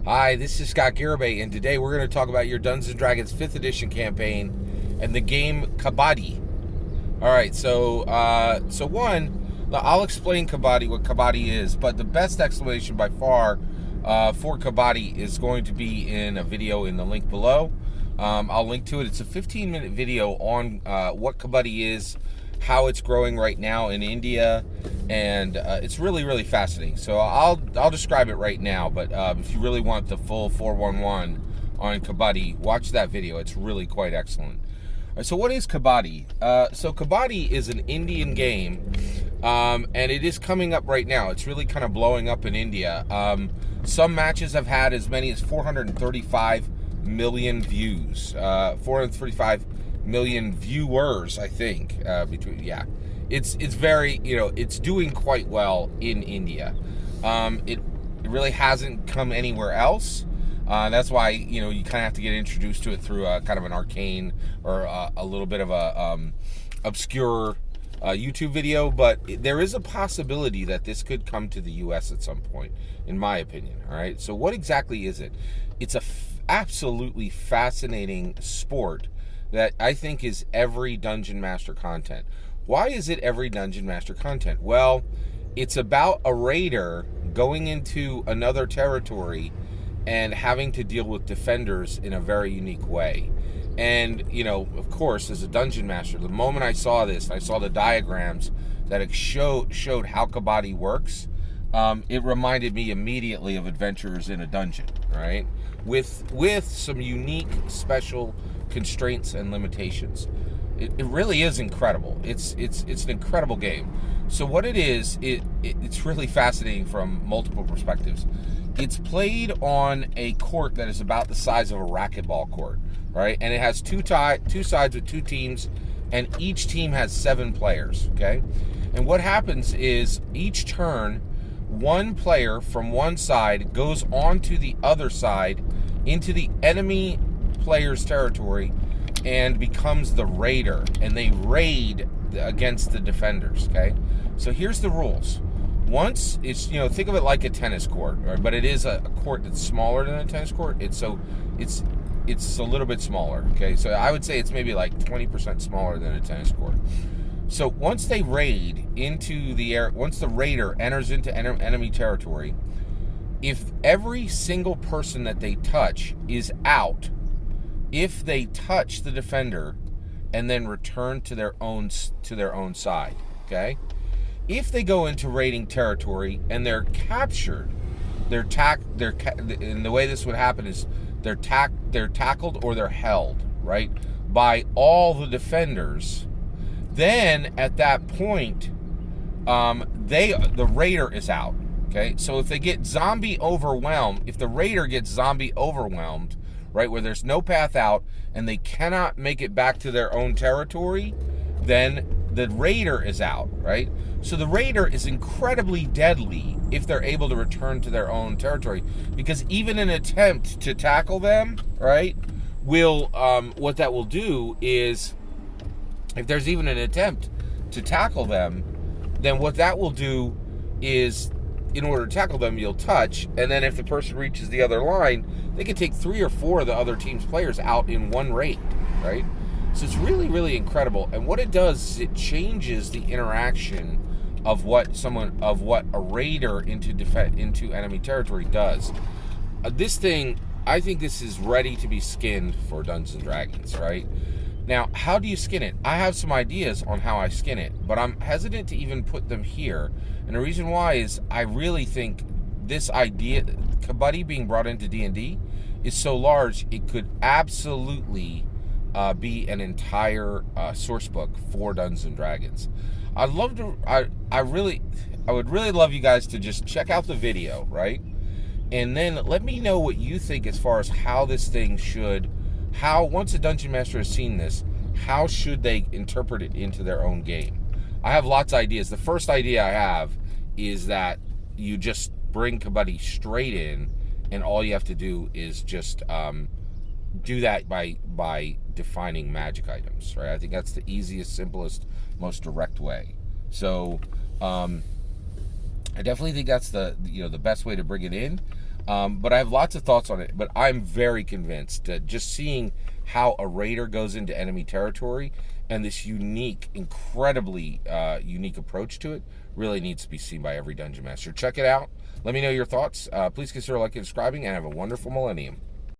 Hi, this is Scott Garibay, and today we're going to talk about your Dungeons & Dragons 5th edition campaign and the game Kabaddi. Alright, so I'll explain Kabaddi, what Kabaddi is, but the best explanation by far for Kabaddi is going to be in a video in the link below. I'll link to it. It's a 15-minute video on what Kabaddi is, how it's growing right now in India, and it's really, really fascinating. So I'll describe it right now, but if you really want the full 411 on Kabaddi, watch that video. It's really quite excellent. All right, so what is Kabaddi? So Kabaddi is an Indian game, and it is coming up right now. It's really kind of blowing up in India. Some matches have had as many as 435 million views, 435 million viewers, I think. It's very, it's doing quite well in India. It really hasn't come anywhere else. That's why you kind of have to get introduced to it through a kind of an arcane or a little bit of a obscure YouTube video. But there is a possibility that this could come to the U.S. at some point, in my opinion. All right. So what exactly is it? It's a absolutely fascinating sport that I think is every Dungeon Master content. Why is it every Dungeon Master content? Well, it's about a raider going into another territory and having to deal with defenders in a very unique way. And, of course, as a Dungeon Master, the moment I saw this, I saw the diagrams that it showed how Kabaddi works. It reminded me immediately of Adventurers in a Dungeon, right? With some unique, special constraints and limitations. It really is incredible. It's an incredible game. So what it is, it's really fascinating from multiple perspectives. It's played on a court that is about the size of a racquetball court, right? And it has two sides with two teams, and each team has 7 players, okay? And what happens is each turn, one player from one side goes on to the other side into the enemy player's territory and becomes the raider, and they raid against the defenders, okay? So here's the rules. Once it's, think of it like a tennis court, right? But it is a court that's smaller than a tennis court. It's a little bit smaller, okay? So I would say it's maybe like 20% smaller than a tennis court. So once they raid into the air, once the raider enters into enemy territory, if every single person that they touch is out, if they touch the defender and then return to their own side, okay? If they go into raiding territory and they're captured, and the way this would happen is they're tackled or they're held, right, by all the defenders. Then at that point, the raider is out. Okay, so if they get zombie overwhelmed, if the raider gets zombie overwhelmed, right, where there's no path out and they cannot make it back to their own territory, then the raider is out, right? So the raider is incredibly deadly if they're able to return to their own territory, because even an attempt to tackle them, right, will what that will do is, if there's even an attempt to tackle them, then what that will do is, in order to tackle them, you'll touch, and then if the person reaches the other line, they can take 3 or 4 of the other team's players out in one raid, right? So it's really, really incredible. And what it does is it changes the interaction of what a raider into enemy territory does. This thing, I think this is ready to be skinned for Dungeons & Dragons, right? Now, how do you skin it? I have some ideas on how I skin it, but I'm hesitant to even put them here. And the reason why is I really think this idea, Kabaddi being brought into D&D, is so large, it could absolutely be an entire source book for Dungeons & Dragons. I would really love you guys to just check out the video, right? And then let me know what you think as far as how this thing should, once a Dungeon Master has seen this, how should they interpret it into their own game? I have lots of ideas. The first idea I have is that you just bring Kabaddi straight in, and all you have to do is just do that by defining magic items, right? I think that's the easiest, simplest, most direct way. So I definitely think that's the best way to bring it in. But I have lots of thoughts on it. But I'm very convinced that just seeing how a raider goes into enemy territory and this unique, incredibly unique approach to it really needs to be seen by every dungeon master. Check it out. Let me know your thoughts. Please consider liking and subscribing, and have a wonderful millennium.